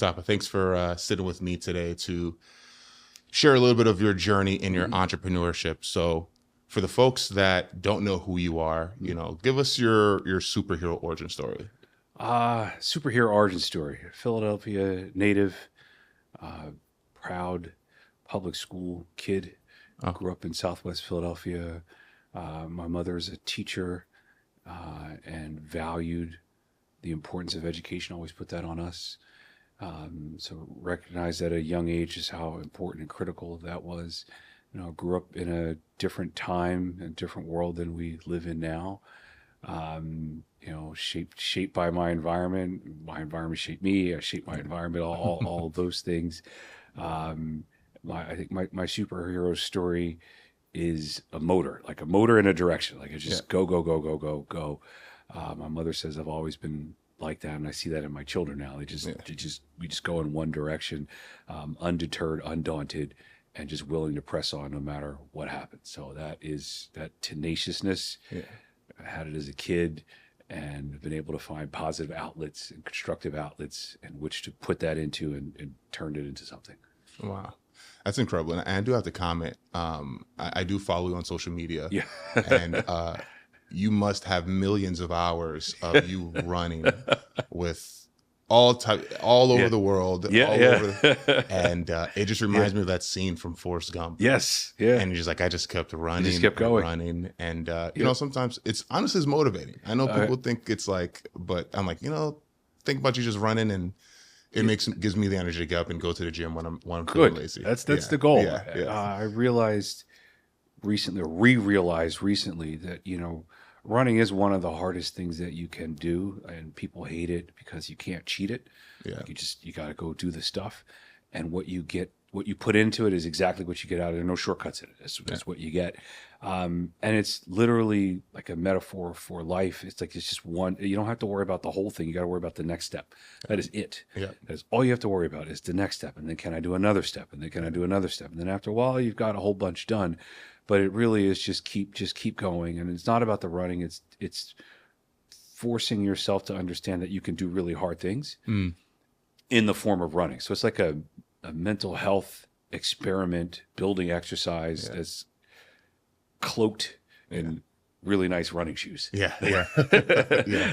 Mustafa, thanks for sitting with me today to share a little bit of your journey in your entrepreneurship. So for the folks that don't know who you are, give us your superhero origin story. Superhero origin story. Philadelphia native, proud public school kid. Grew up in Southwest Philadelphia. My mother's a teacher and valued the importance of education, always put that on us. So recognized at a young age just how important and critical that was. Grew up in a different time, a different world than we live in now. Shaped by my environment. My environment shaped me. I shaped my environment. All of those things. I think my superhero story is a motor in a direction. Like it's just go, go, go, go, go, go. My mother says I've always been like that, and I see that in my children now. We just go in one direction, undeterred, undaunted, and just willing to press on no matter what happens. So that tenaciousness. Yeah. I had it as a kid, and been able to find positive outlets and constructive outlets in which to put that into and turn it into something. Wow. That's incredible. And I do have to comment. I do follow you on social media. Yeah. And you must have millions of hours of you running with all over the world. Over, and it just reminds me of that scene from Forrest Gump. Yes. Yeah. And you're just like, I just kept running. You just kept going. Running. And, sometimes it's honestly motivating. I know people think it's like, but I'm like, think about you just running, and it gives me the energy to get up and go to the gym when I'm feeling lazy. That's the goal. I realized recently, realized recently that, running is one of the hardest things that you can do, and people hate it because you can't cheat it. Yeah. You got to go do the stuff, and what you put into it is exactly what you get out of it. There are no shortcuts in it. That's what you get. And it's literally like a metaphor for life. It's just one. You don't have to worry about the whole thing. You got to worry about the next step. That is it. Yeah. That is all you have to worry about is the next step. And then can I do another step? And then can I do another step? And then after a while, you've got a whole bunch done. But it really is just keep going. And it's not about the running. It's forcing yourself to understand that you can do really hard things in the form of running. So it's like a mental health experiment, building exercise as cloaked in really nice running shoes. Yeah.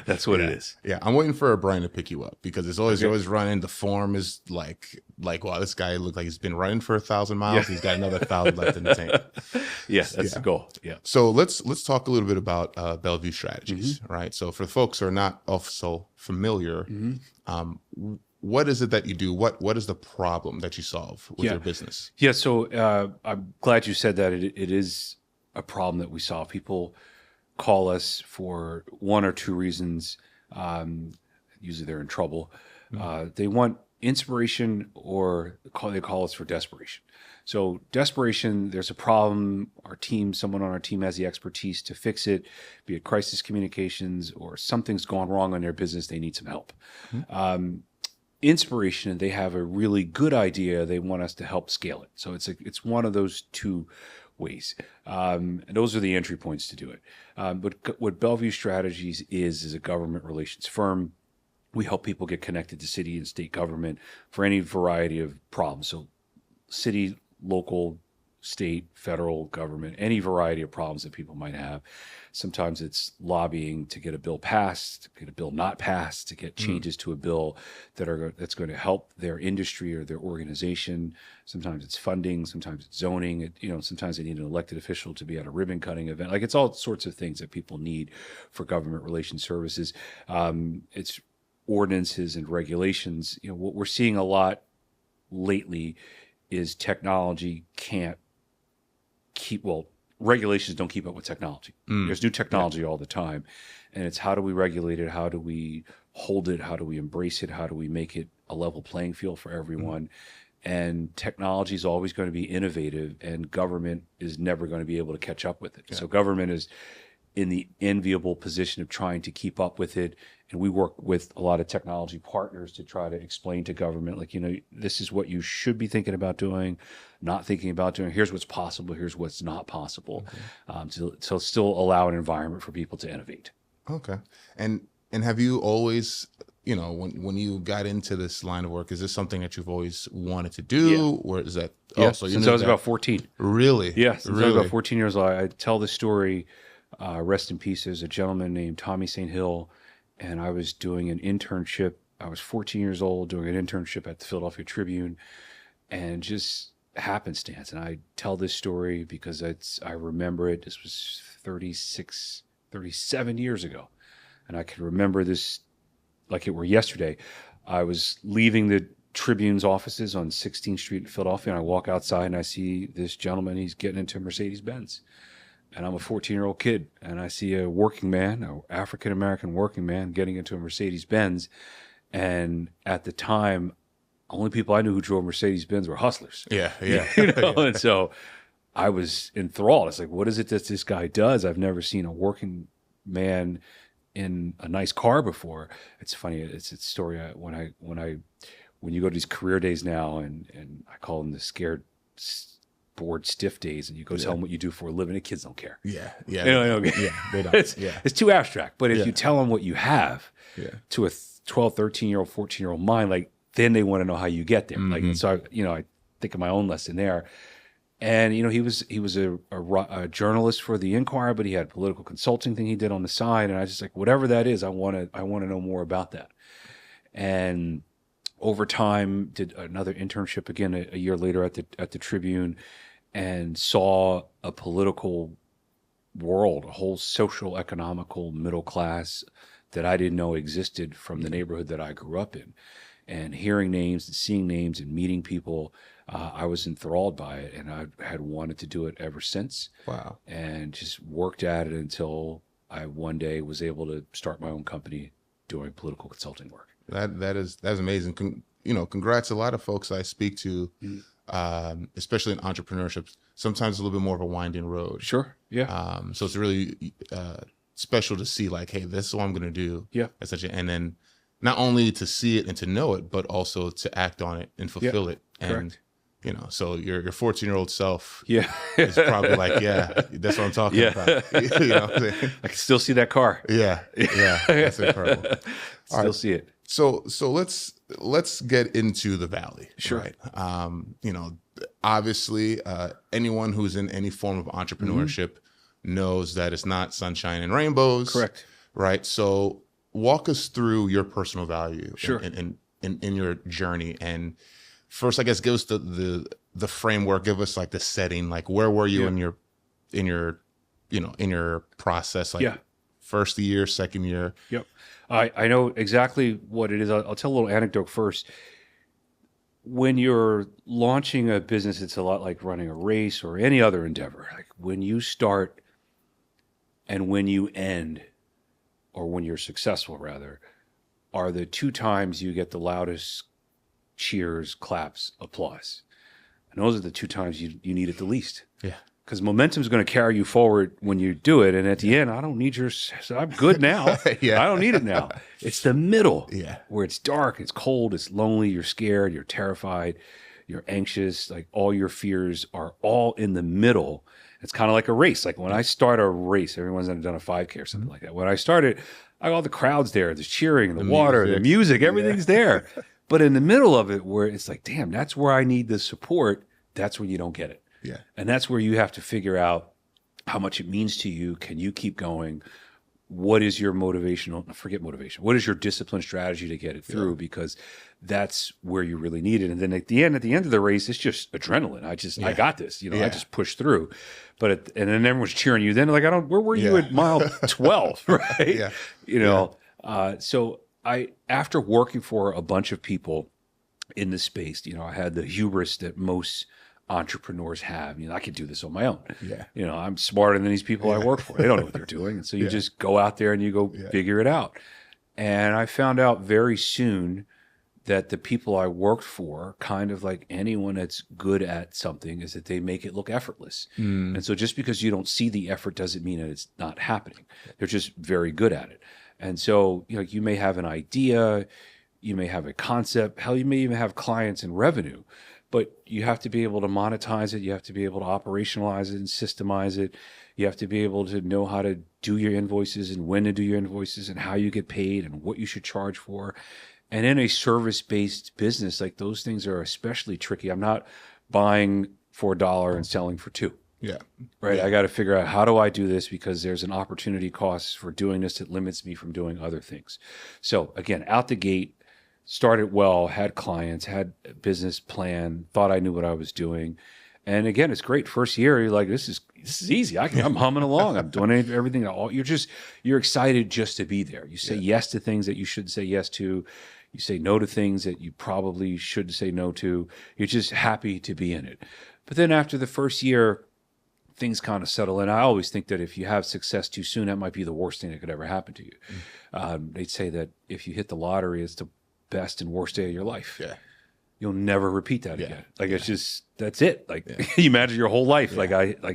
That's what it is. Yeah, I'm waiting for Brian to pick you up, because it's always running. The form is like wow, this guy looks like he's been running for 1,000 miles. He's got another 1,000 left in the tank. Yes, that's the goal. Yeah. So let's talk a little bit about Bellevue Strategies, right? So for folks who are not also familiar, what is it that you do? What is the problem that you solve with your business? Yeah. So I'm glad you said that. It is a problem that we solve. People call us for one or two reasons. Usually they're in trouble. They want inspiration, or they call us for desperation. So desperation, there's a problem. Someone on our team has the expertise to fix it, be it crisis communications or something's gone wrong on their business. They need some help. Inspiration, they have a really good idea. They want us to help scale it. So it's one of those two ways. And those are the entry points to do it. But what Bellevue Strategies is a government relations firm. We help people get connected to city and state government for any variety of problems. So city, local, state, federal government, any variety of problems that people might have. Sometimes it's lobbying to get a bill passed, to get a bill not passed, to get changes to a bill that's going to help their industry or their organization. Sometimes it's funding, sometimes it's zoning. Sometimes they need an elected official to be at a ribbon cutting event. Like, it's all sorts of things that people need for government relations services. It's ordinances and regulations. What we're seeing a lot lately is technology can't regulations don't keep up with technology. There's new technology all the time. And it's, how do we regulate it? How do we hold it? How do we embrace it? How do we make it a level playing field for everyone? And technology is always going to be innovative, and government is never going to be able to catch up with it. Yeah. So government is in the enviable position of trying to keep up with it. And we work with a lot of technology partners to try to explain to government, this is what you should be thinking about doing, not thinking about doing. Here's what's possible. Here's what's not possible. So still allow an environment for people to innovate. Okay. And have you always you know, when you got into this line of work, is this something that you've always wanted to do, or is that? Yeah, so since I was about 14. Really? Yeah, since I was about 14 years old. I tell this story. Rest in peace. There's a gentleman named Tommy St. Hill, and I was doing an internship. I was 14 years old doing an internship at the Philadelphia Tribune, and just happenstance. And I tell this story because I remember it. This was 37 years ago. And I can remember this like it were yesterday. I was leaving the Tribune's offices on 16th Street in Philadelphia, and I walk outside and I see this gentleman. He's getting into a Mercedes-Benz. And I'm a 14-year-old kid, and I see a working man, an African-American working man, getting into a Mercedes-Benz. And at the time, only people I knew who drove Mercedes-Benz were hustlers. Yeah. And so I was enthralled. It's like, what is it that this guy does? I've never seen a working man in a nice car before. It's funny. It's a story. When you go to these career days now, and I call them the scared, bored, stiff days, and you go tell them what you do for a living, the kids don't care. Yeah. They don't. It's too abstract. But if you tell them what you have to a 12, 13-year-old, 14-year-old mind, like, then they want to know how you get there. Like, so I think of my own lesson there. And he was a journalist for the Inquirer, but he had a political consulting thing he did on the side, and I was just like, whatever that is, I want to know more about that. And over time, did another internship again a year later at the Tribune, and saw a political world, a whole social, economical middle class that I didn't know existed from the neighborhood that I grew up in. And hearing names and seeing names and meeting people, I was enthralled by it, and I had wanted to do it ever since. Wow. And just worked at it until I one day was able to start my own company doing political consulting work. That's amazing. Congrats. A lot of folks I speak to, especially in entrepreneurship, sometimes a little bit more of a winding road. Sure. Yeah. So it's really special to see, like, hey, this is what I'm going to do. Yeah. And then not only to see it and to know it, but also to act on it and fulfill it. And, correct. So your 14-year-old self is probably like, yeah, that's what I'm talking about. I can still see that car. Yeah. That's incredible. Still see it. So let's get into the Valley. Sure. Right. Obviously, anyone who's in any form of entrepreneurship knows that it's not sunshine and rainbows. Correct. Right. So walk us through your personal value in your journey. And first, I guess, give us the framework, give us like the setting, like where were you in your process, like first year, second year? Yep. I know exactly what it is. I'll tell a little anecdote first. When you're launching a business, it's a lot like running a race or any other endeavor. Like when you start and when you end, or when you're successful rather, are the two times you get the loudest cheers, claps, applause. And those are the two times you need it the least. Yeah. Because momentum is going to carry you forward when you do it. And at the end, I don't need I'm good now. I don't need it now. It's the middle where it's dark, it's cold, it's lonely, you're scared, you're terrified, you're anxious. Like all your fears are all in the middle. It's kind of like a race. Like when I start a race, everyone's done a 5K or something like that. When I started, I got all the crowds there, the cheering, the water, the music, everything's there. But in the middle of it, where it's like, damn, that's where I need the support, that's when you don't get it. Yeah. And that's where you have to figure out how much it means to you. Can you keep going? What is your forget motivation. What is your discipline strategy to get it through? Because that's where you really need it. And then at the end of the race, it's just adrenaline. I got this, I just pushed through. But and then everyone's cheering you. Then like, where were you at mile 12? Right. So after working for a bunch of people in the space, I had the hubris that most entrepreneurs have. I could do this on my own. Yeah. I'm smarter than these people I work for. They don't know what they're doing. And so you just go out there and you go figure it out. And I found out very soon that the people I worked for, kind of like anyone that's good at something, is that they make it look effortless. And so just because you don't see the effort doesn't mean that it's not happening. They're just very good at it. And so, you may have an idea, you may have a concept, hell, you may even have clients and revenue, but you have to be able to monetize it. You have to be able to operationalize it and systemize it. You have to be able to know how to do your invoices and when to do your invoices and how you get paid and what you should charge for. And in a service-based business, like those things are especially tricky. I'm not buying for $1 and selling for $2. Yeah. Right. Yeah. I got to figure out, how do I do this? Because there's an opportunity cost for doing this that limits me from doing other things. So again, out the gate, started well, had clients, had a business plan, thought I knew what I was doing. And again, it's great. First year, you're like, this is easy. I'm humming along. I'm doing everything. You're excited just to be there. You say yes to things that you should say yes to. You say no to things that you probably should say no to. You're just happy to be in it. But then after the first year, things kind of settle in. I always think that if you have success too soon, that might be the worst thing that could ever happen to you. They'd say that if you hit the lottery, it's the best and worst day of your life. Yeah. You'll never repeat that again. Like it's just, that's it. Like you imagine your whole life. Like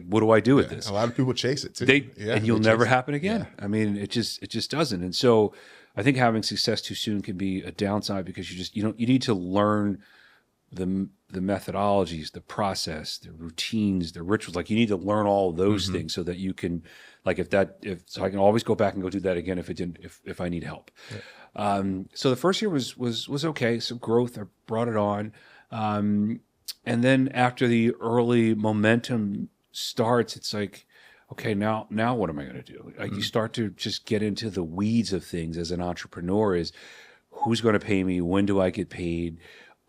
what do I do with this? A lot of people chase it too. And you'll never happen again. I mean, it just doesn't. And so I think having success too soon can be a downside, because you need to learn the methodologies, the process, the routines, the rituals. Like you need to learn all of those things so that you can, like so I can always go back and go do that again if I need help. Yeah. So the first year was okay. Some growth, I brought it on. And then after the early momentum starts, it's like, okay, now what am I going to do? Like you start to just get into the weeds of things as an entrepreneur. Is who's going to pay me? When do I get paid?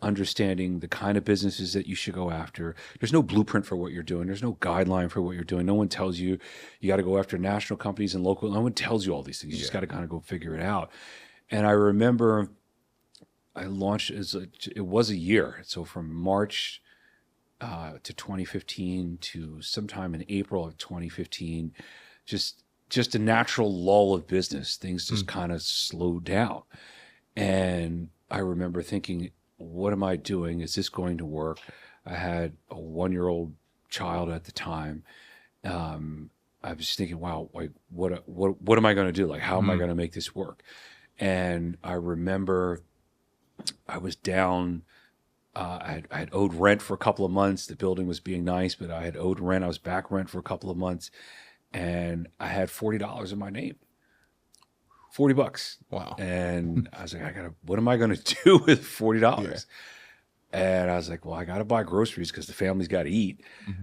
Understanding the kind of businesses that you should go after. There's no blueprint for what you're doing. There's no guideline for what you're doing. No one tells you got to go after national companies and local. No one tells you all these things. You just got to kind of go figure it out. And I remember I launched, it was a year. So from March to 2015 to sometime in April of 2015, just a natural lull of business. Things just kind of slowed down. And I remember thinking, what am I doing? Is this going to work? I had a 1-year-old child at the time. I was thinking, wow, like what am I going to do? Like, how am I going to make this work? And I remember I was down. I had owed rent for a couple of months. The building was being nice, but I had owed rent. I was back rent for a couple of months, and I had $40 in my name. $40. Wow. And I was like, what am I going to do with $40? Yeah. And I was like, well, I got to buy groceries because the family's got to eat.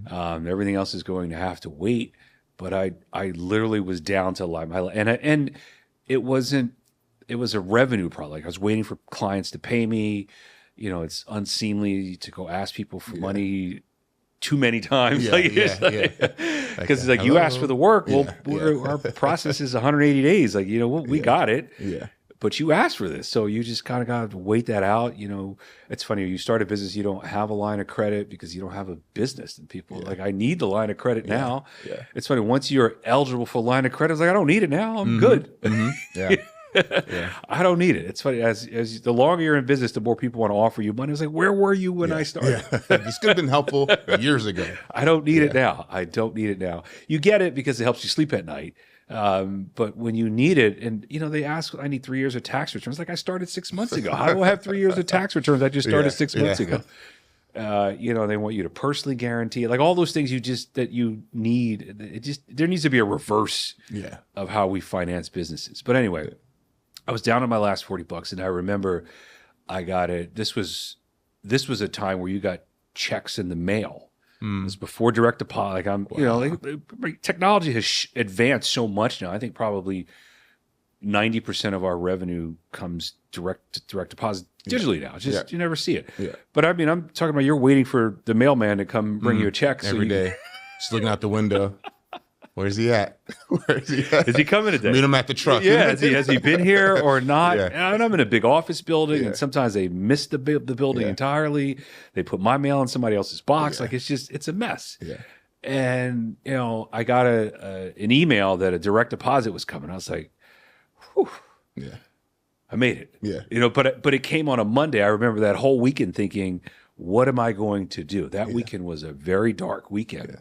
Everything else is going to have to wait. But I literally was down to my and it was a revenue problem. Like I was waiting for clients to pay me. You know, it's unseemly to go ask people for money too many times. Because it's like, you asked for the work. Well, our process is 180 days. Like, we got it. Yeah. But you asked for this. So you just kind of got to wait that out. It's funny. You start a business, you don't have a line of credit because you don't have a business. And people are like, I need the line of credit now. Yeah. It's funny. Once you're eligible for a line of credit, it's like, I don't need it now. I'm good. Yeah. I don't need it. It's funny, as the longer you're in business, the more people want to offer you money. It's like, where were you when I started? This could have been helpful years ago. I don't need it now. I don't need it now. You get it because it helps you sleep at night. But when you need it, and they ask, I need 3 years of tax returns. Like, I started 6 months ago. How do I have 3 years of tax returns? I just started 6 months ago. They want you to personally guarantee it. Like all those things that you need. There needs to be a reverse of how we finance businesses. But anyway, I was down on my last $40, and I remember I got it. This was a time where you got checks in the mail. It was before direct deposit. Like technology has advanced so much now. I think probably 90% of our revenue comes direct deposit digitally now. It's just you never see it. Yeah. But I mean, I'm talking about you're waiting for the mailman to come bring you a check every day. Just looking out the window. Where's he at? Is he coming today? Meet him at the truck. Yeah, has he been here or not? And I'm in a big office building, and sometimes they miss the building entirely. They put my mail in somebody else's box. Like it's a mess. Yeah. And I got an email that a direct deposit was coming. I was like, whew. Yeah. I made it. Yeah. But it came on a Monday. I remember that whole weekend thinking, what am I going to do? That weekend was a very dark weekend. Yeah.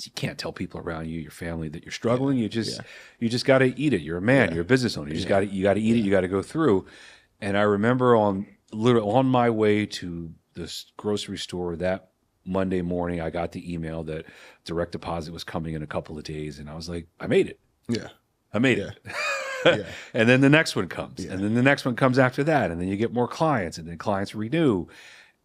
You can't tell people around you, your family, that you're struggling. You just got to eat it. You're a man. You're a business owner. You got to eat it. You got to go through. And I remember on my way to this grocery store that Monday morning. I got the email that direct deposit was coming in a couple of days, and I was like, I made it. Yeah. I made it. Yeah. And then the next one comes, and then the next one comes after that, and then you get more clients, and then clients renew.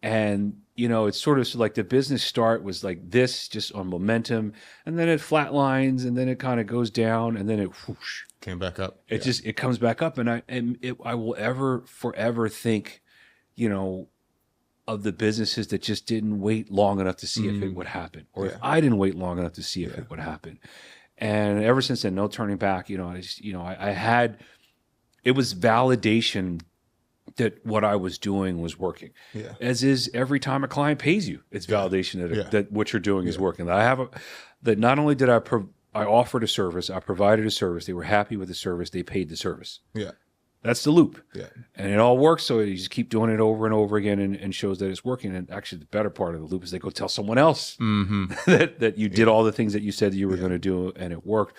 And, you know, it's sort of like the business start was like this, just on momentum, and then it flatlines, and then it kind of goes down, and then it whoosh. Came back up. It comes back up, and I will forever think, you know, of the businesses that just didn't wait long enough to see if it would happen, or if I didn't wait long enough to see if it would happen. And ever since then, no turning back. You know, I had, it was validation that what I was doing was working. Yeah. As is every time a client pays you, it's validation that what you're doing is working. That that not only did I offered a service, I provided a service, they were happy with the service, they paid the service. Yeah. That's the loop. Yeah. And it all works. So you just keep doing it over and over again and shows that it's working. And actually the better part of the loop is they go tell someone else that you did all the things that you said that you were going to do, and it worked.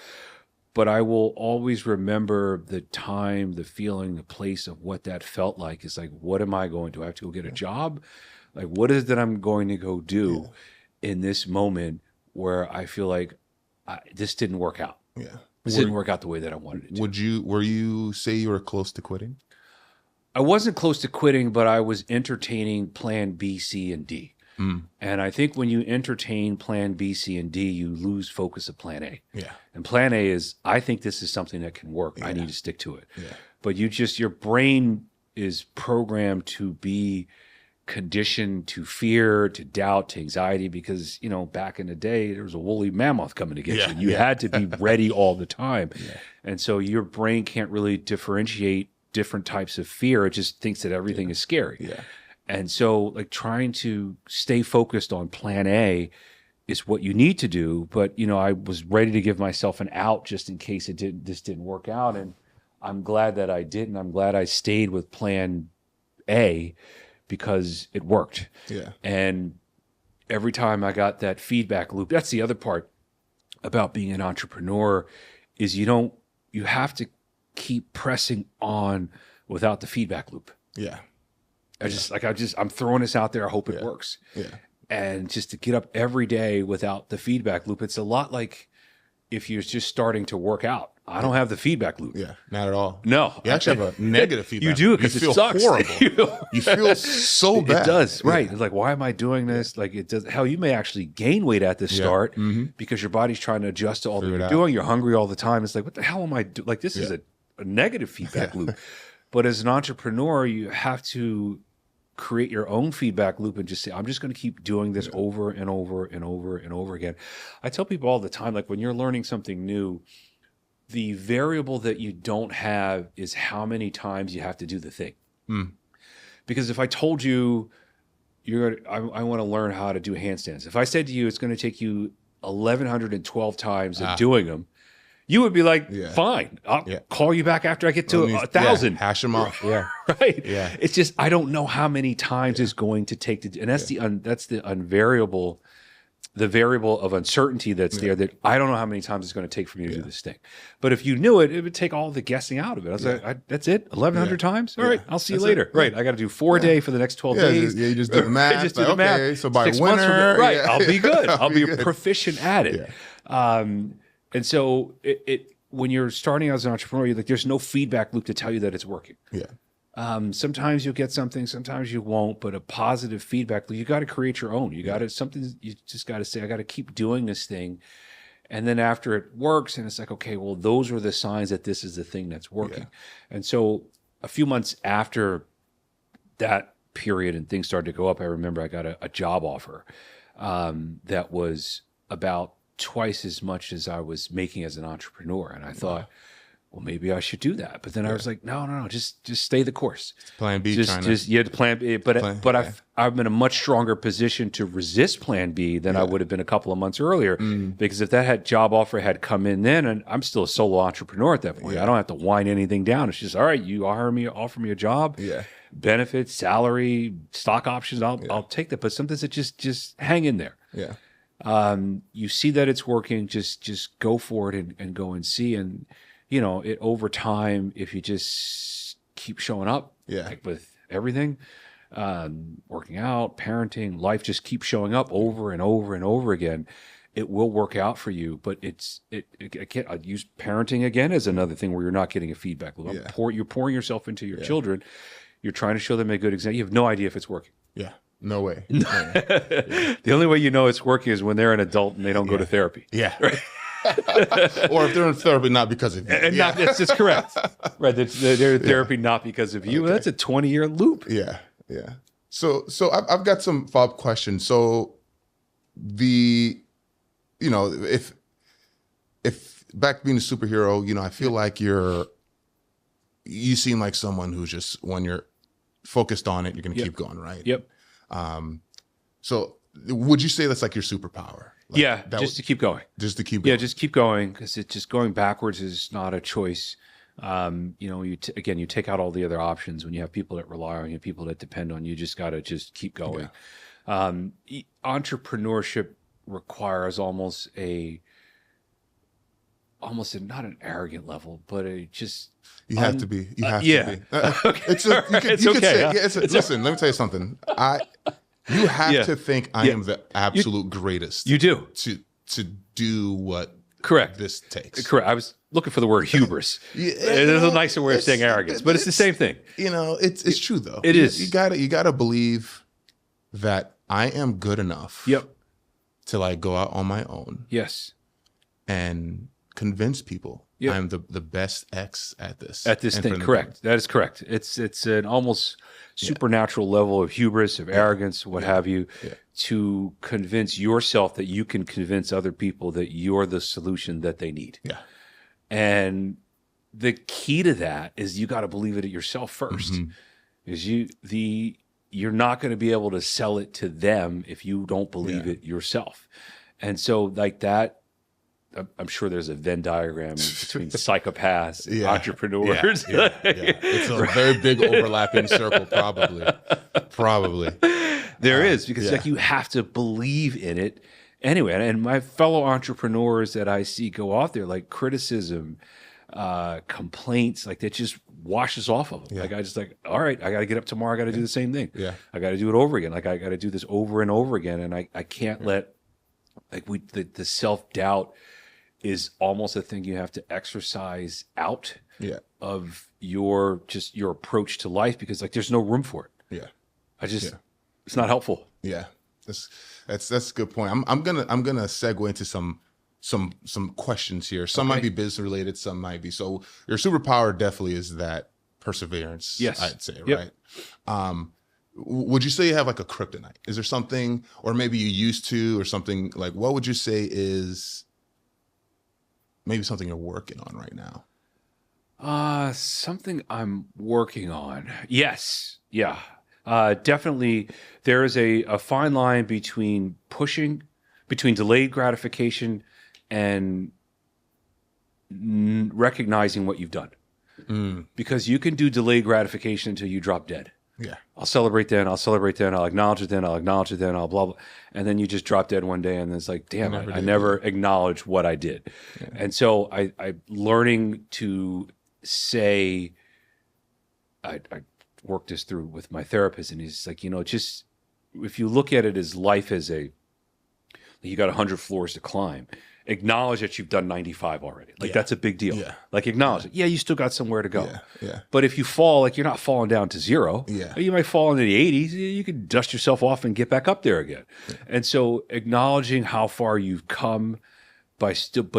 But I will always remember the time, the feeling, the place of what that felt like. It's like, what am I going to do? I have to go get a job? Like, what is it that I'm going to go do in this moment where I feel like this didn't work out? Yeah. This didn't work out the way that I wanted it to. Were you say you were close to quitting? I wasn't close to quitting, but I was entertaining plan B, C, and D. And I think when you entertain plan B, C, and D, you lose focus of plan A. Yeah. And plan A is, I think this is something that can work. I need to stick to it. Yeah. But your brain is programmed to be conditioned to fear, to doubt, to anxiety, because, you know, back in the day, there was a woolly mammoth coming to get you. You had to be ready all the time. Yeah. And so your brain can't really differentiate different types of fear. It just thinks that everything is scary. Yeah. And so, like, trying to stay focused on plan A is what you need to do. But, you know, I was ready to give myself an out just in case this didn't work out. And I'm glad that I didn't. I'm glad I stayed with plan A, because it worked. Yeah. And every time I got that feedback loop, that's the other part about being an entrepreneur, is you have to keep pressing on without the feedback loop. Yeah. I'm throwing this out there. I hope it works. Yeah. And just to get up every day without the feedback loop, it's a lot like if you're just starting to work out. I don't have the feedback loop. Yeah, not at all. No. You actually have a negative feedback. You do, because it sucks. Horrible. You feel so bad. It does, right. It's like, why am I doing this? Like, it does. Hell, you may actually gain weight at the start because your body's trying to adjust to all that you're doing. You're hungry all the time. It's like, what the hell am I doing? Like, this is a negative feedback loop. But as an entrepreneur, you have to create your own feedback loop and just say, I'm just going to keep doing this over and over and over and over again. I tell people all the time, like, when you're learning something new, the variable that you don't have is how many times you have to do the thing. Because if I told you I want to learn how to do handstands, if I said to you it's going to take you 1,112 times of doing them, you would be like, fine, I'll call you back after I get to 1,000. Hash them off. Yeah. Right. Yeah. It's just, I don't know how many times it's going to take to, and that's the unvariable, the variable of uncertainty that's there, that I don't know how many times it's going to take for me to do this thing. But if you knew it, it would take all the guessing out of it. I was like, that's it? 1,100 times? All right, I'll see you later. Right, I got to do 4 a day for the next 12 days. You just do the math. Just do the math. Okay, so by winter. Right, I'll be good. I'll be proficient at it. And so when you're starting out as an entrepreneur, you're like, there's no feedback loop to tell you that it's working. Yeah. Sometimes you'll get something, sometimes you won't, but a positive feedback loop, you got to create your own. You just got to say, I got to keep doing this thing. And then after it works, and it's like, okay, well, those are the signs that this is the thing that's working. Yeah. And so a few months after that period and things started to go up, I remember I got a job offer that was about twice as much as I was making as an entrepreneur. And I thought, well, maybe I should do that. But then I was like, no, just stay the course. It's plan B. Plan B. But I'm in a much stronger position to resist plan B than I would have been a couple of months earlier. Because if that job offer had come in then, and I'm still a solo entrepreneur at that point, I don't have to whine anything down. It's just, all right, you offer me a job, benefits, salary, stock options, I'll take that. But sometimes it just hang in there. Yeah. You see that it's working, just go for it and go and see. And you know, over time, if you just keep showing up, like with everything, working out, parenting, life just keeps showing up over and over and over again. It will work out for you, but I'd use parenting again as another thing where you're not getting a feedback loop. You're pouring yourself into your children. You're trying to show them a good example. You have no idea if it's working. Yeah. No way. The only way you know it's working is when they're an adult and they don't go to therapy. Yeah. Right? Or if they're in therapy, not because of you. And that's just correct. Right. They're in therapy not because of you. Okay. That's a 20-year loop. Yeah. Yeah. So I've got some follow-up questions. So if back being a superhero, I feel like you seem like someone who's just, when you're focused on it, you're going to keep going, right? Yep. So would you say that's like your superpower? Like just to keep going. Just to keep going. Yeah, just keep going, because it's just going backwards is not a choice. You take out all the other options. When you have people that rely on you, people that depend on you, just got to just keep going. Yeah. Entrepreneurship requires almost not an arrogant level, but you have to be. You have to be. Okay. Listen, let me tell you something. You have to think I am the absolute greatest. You do. To do what this takes. Correct. I was looking for the word hubris. There's a nicer way of saying arrogance, but it's the same thing. It's true though. It is. You gotta believe that I am good enough. Yep. To like go out on my own. Yes. And convince people I'm the best X at this. At this thing, correct. That is correct. It's an almost supernatural level of hubris, of arrogance, what have you, to convince yourself that you can convince other people that you're the solution that they need. Yeah. And the key to that is you got to believe it yourself first. Because you're not going to be able to sell it to them if you don't believe it yourself. And so like that, I'm sure there's a Venn diagram between psychopaths, entrepreneurs. Yeah. It's a very big overlapping circle, probably. There is, because like you have to believe in it anyway. And my fellow entrepreneurs that I see go out there, like criticism, complaints, like that just washes off of them. Like I just all right, I got to get up tomorrow. I got to do the same thing. I got to do it over again. Like I got to do this over and over again. And I can't let the self-doubt is almost a thing you have to exercise out of your approach to life, because like there's no room for it. It's not helpful. Yeah. That's a good point. I'm gonna segue into some questions here. Some might be business related, some might be. So your superpower definitely is that perseverance. Yes. I'd say, right? Would you say you have like a kryptonite? Is there something, or maybe you used to, or something like, what would you say is maybe something you're working on right now? Something I'm working on. Yes. Yeah. Definitely there is a fine line between delayed gratification and recognizing what you've done. Because you can do delayed gratification until you drop dead. Yeah. I'll celebrate then, I'll acknowledge it then, I'll blah, blah. And then you just drop dead one day and it's like, damn, I never acknowledged what I did. Yeah. And so I'm learning to say, I worked this through with my therapist, and he's like, just if you look at it as life as you got 100 floors to climb, acknowledge that you've done 95 already. Like that's a big deal. Like acknowledge it. Yeah, you still got somewhere to go. But if you fall, like you're not falling down to zero. You might fall into the 80s. You can dust yourself off and get back up there again. And so acknowledging how far you've come but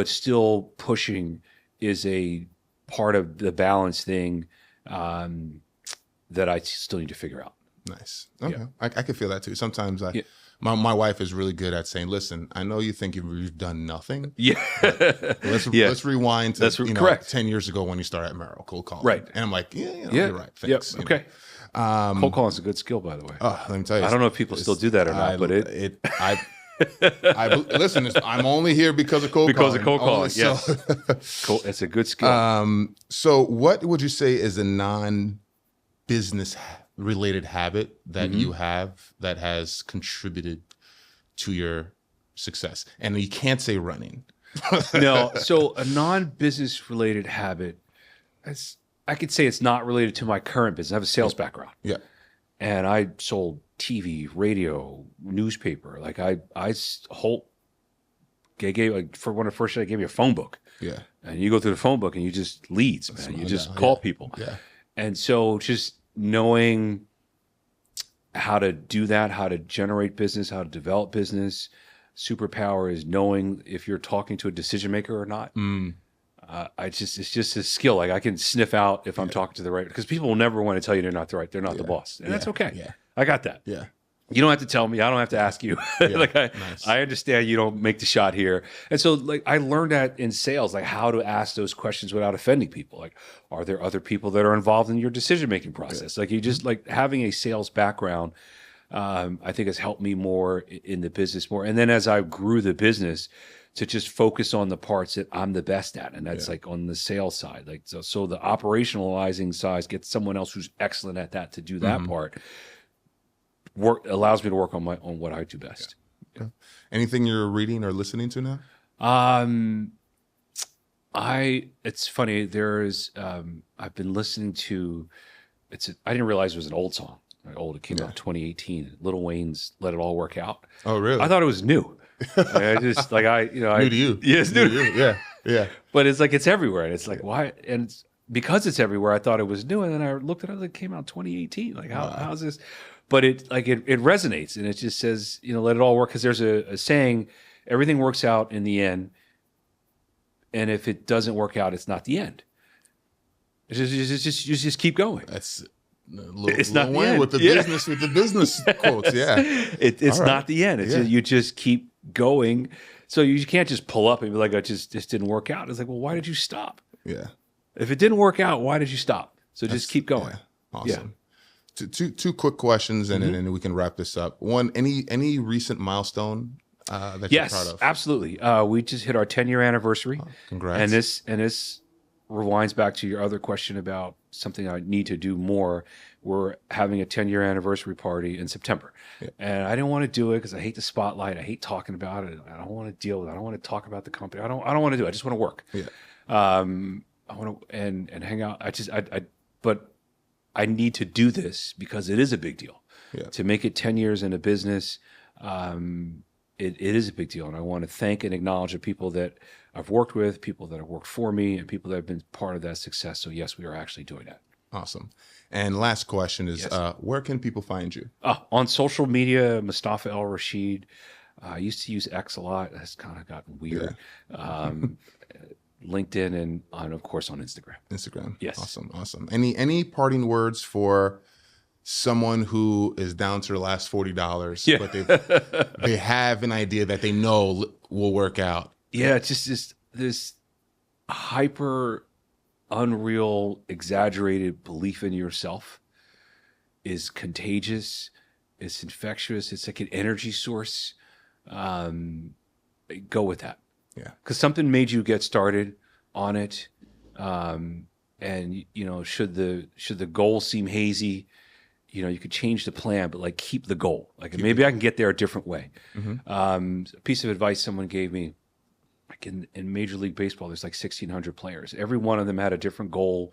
still pushing is a part of the balance thing that I still need to figure out. Nice. Okay. I can feel that too. Sometimes my wife is really good at saying, listen, I know you think you've done nothing. Let's rewind to correct. 10 years ago when you started at Merrill, cold calling. Right. And I'm like, you're right. Thanks. Okay. Cold calling is a good skill, by the way. Let me tell you. I don't know if people still do that or not, but listen, I'm only here because of cold calling. Because of cold calling, yes. It's a good skill. So what would you say is a non-business related habit that you have that has contributed to your success? And you can't say running. No. So a non-business related habit, I could say it's not related to my current business. I have a sales background. Yeah. and I sold TV, radio, newspaper. Like for one of the first, I gave you a phone book. Yeah. And you go through the phone book and you just leads, man. You just call people. Yeah. And so just knowing how to do that, how to generate business, how to develop business. Superpower is knowing if you're talking to a decision maker or not. It's just a skill. Like I can sniff out if I'm talking to the right, because people will never want to tell you they're not the boss, and that's okay. Yeah. I got that. Yeah. You don't have to tell me. I don't have to ask you. I understand you don't make the shot here. And so like I learned that in sales, like how to ask those questions without offending people. Like, are there other people that are involved in your decision-making process? Like you just like having a sales background, I think has helped me more in the business more. And then as I grew the business, to just focus on the parts that I'm the best at. And that's like on the sales side. Like so the operationalizing side, get someone else who's excellent at that to do that part. Allows me to work on what I do best. Yeah. Anything you're reading or listening to now? It's funny. There's I've been listening to. I didn't realize it was an old song. It came out in 2018. Lil Wayne's "Let It All Work Out." Oh, really? I thought it was new. I just like new to you. Yeah, it's new to you. Yeah. But it's like it's everywhere, and it's like why? And it's because it's everywhere. I thought it was new, and then I looked at it. It came out in 2018. Like how's this? But it resonates, and it just says, let it all work. Because there's a saying, everything works out in the end, and if it doesn't work out, it's not the end. It's just keep going. That's it's not the end. with the business quotes. Yeah, it's not the end. It's just, you just keep going. So you can't just pull up and be like, "I just didn't work out." It's like, well, why did you stop? Yeah. If it didn't work out, why did you stop? So just keep going. Yeah. Awesome. Yeah. Two quick questions, and then we can wrap this up. One, any recent milestone that you're proud of? Yes, absolutely. We just hit our 10-year anniversary. Oh, congrats. And this rewinds back to your other question about something I need to do more. We're having a 10-year anniversary party in September. Yeah. And I didn't want to do it because I hate the spotlight. I hate talking about it. I don't want to deal with it. I don't want to talk about the company. I don't want to do it. I just want to work. Yeah. I want to and hang out. But I need to do this because it is a big deal. Yeah. To make it 10 years in a business, it is a big deal. And I want to thank and acknowledge the people that I've worked with, people that have worked for me, and people that have been part of that success. So yes, we are actually doing that. Awesome. And last question is, where can people find you? On social media, Mustafa Rashed. I used to use X a lot. That's kind of gotten weird. Yeah. LinkedIn and of course on Instagram. Yes. Awesome. Any parting words for someone who is down to their last $40, but they have an idea that they know will work out? Yeah, it's just this hyper, unreal, exaggerated belief in yourself is contagious. It's infectious. It's like an energy source. Go with that. Yeah, because something made you get started on it, and should the goal seem hazy, you could change the plan, but like keep the goal. Like maybe I can get there a different way. A piece of advice someone gave me, like in Major League Baseball, there's like 1,600 players. Every one of them had a different goal,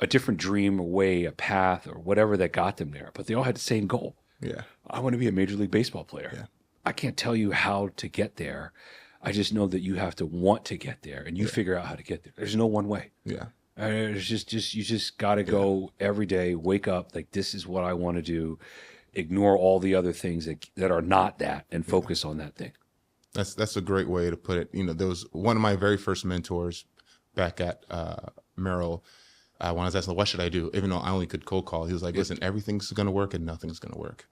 a different dream, a way, a path, or whatever that got them there. But they all had the same goal. Yeah, I want to be a Major League Baseball player. Yeah. I can't tell you how to get there. I just know that you have to want to get there, and you figure out how to get there. There's no one way. Yeah. It's you just got to go every day, wake up, like this is what I want to do. Ignore all the other things that are not that and focus on that thing. That's a great way to put it. There was one of my very first mentors back at Merrill. When I was asking, what should I do? Even though I only could cold call, he was like, listen, everything's going to work and nothing's going to work.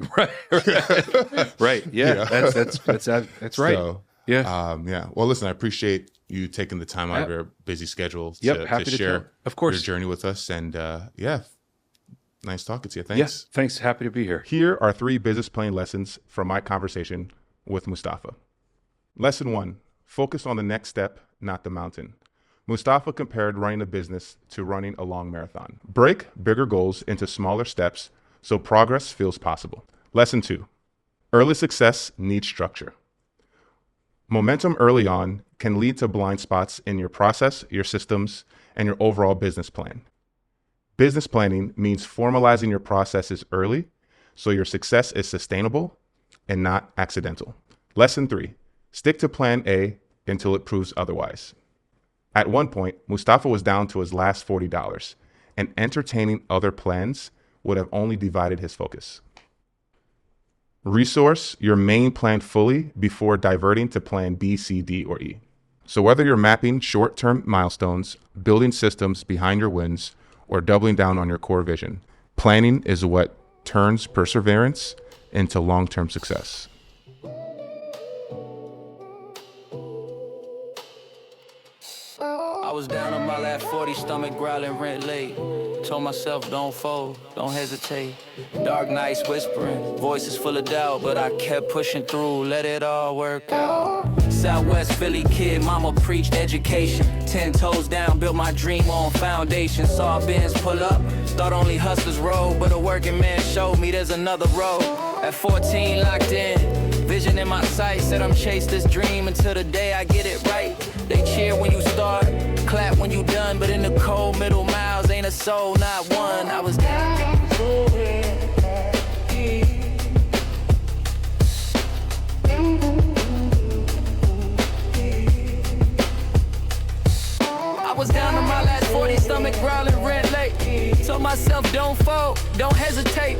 Right. Yeah. That's right. So, yeah. Well, listen, I appreciate you taking the time out of your busy schedule to share your journey with us. And nice talking to you. Thanks. Yes, thanks. Happy to be here. Here are 3 business plan lessons from my conversation with Mustafa. Lesson 1, focus on the next step, not the mountain. Mustafa compared running a business to running a long marathon. Break bigger goals into smaller steps so progress feels possible. Lesson 2, early success needs structure. Momentum early on can lead to blind spots in your process, your systems, and your overall business plan. Business planning means formalizing your processes early so your success is sustainable and not accidental. Lesson 3, stick to plan A until it proves otherwise. At one point, Mustafa was down to his last $40, and entertaining other plans would have only divided his focus. Resource your main plan fully before diverting to plan B, C, D, or E. So whether you're mapping short-term milestones, building systems behind your wins, or doubling down on your core vision, planning is what turns perseverance into long-term success. I was down on my last 40, stomach growling, rent late. Told myself don't fold, don't hesitate. Dark nights whispering, voices full of doubt, but I kept pushing through, let it all work out. Southwest Philly kid, mama preached education. 10 toes down, built my dream on foundation. Saw Benz pull up, thought only hustlers rode, but a working man showed me there's another road. At 14 locked in, vision in my sight, said I'm chase this dream until the day I get it right. They cheer when you start, clap when you done, but in the cold middle miles ain't a soul, not one. I was down. I was down to my last 40, stomach growling, rent late. Told myself don't fold, don't hesitate.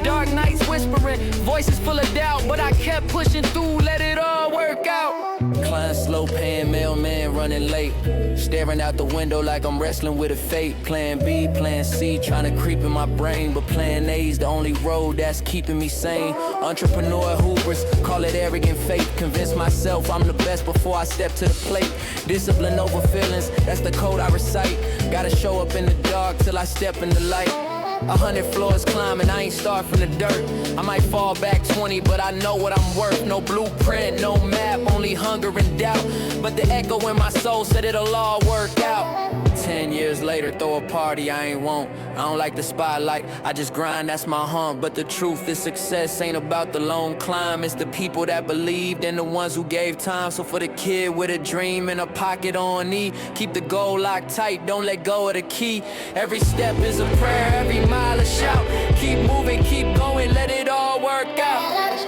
Dark nights whispering, voices full of doubt, but I kept pushing through, let it all work out. Client slow paying, mailman running late. Staring out the window like I'm wrestling with a fate. Plan B, plan C, trying to creep in my brain, but plan A's the only road that's keeping me sane. Entrepreneur hubris, call it arrogant faith. Convince myself I'm the best before I step to the plate. Discipline over feelings, that's the code I recite. Gotta show up in the dark till I step in the light. 100 floors climbing, I ain't start from the dirt. I might fall back 20, but I know what I'm worth. No blueprint, no map, only hunger and doubt. But the echo in my soul said it'll all work out. 10 years later, throw a party I ain't want. I don't like the spotlight, I just grind, that's my hump. But the truth is success ain't about the lone climb. It's the people that believed and the ones who gave time. So for the kid with a dream and a pocket on knee, keep the goal locked tight, don't let go of the key. Every step is a prayer, every mile a shout. Keep moving, keep going, let it all work out.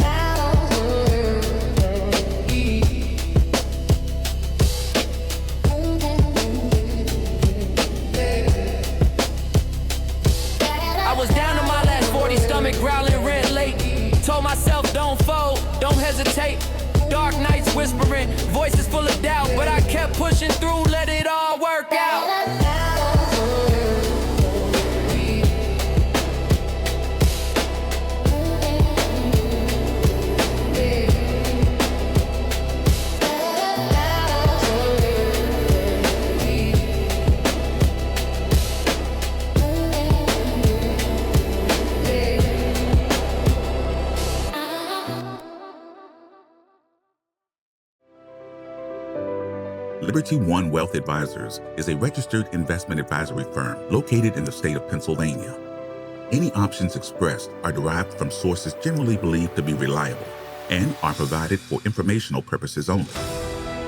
I was down to my last 40, stomach growling, rent late. Told myself don't fold, don't hesitate. Dark nights whispering, voices full of doubt, but I kept pushing through, let it all work out. Liberty One Wealth Advisors is a registered investment advisory firm located in the state of Pennsylvania. Any options expressed are derived from sources generally believed to be reliable and are provided for informational purposes only.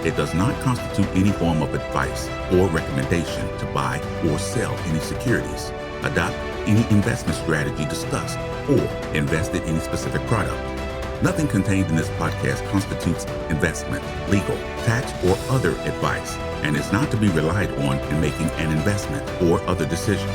It does not constitute any form of advice or recommendation to buy or sell any securities, adopt any investment strategy discussed, or invest in any specific product. Nothing contained in this podcast constitutes investment, legal, tax, or other advice, and is not to be relied on in making an investment or other decision.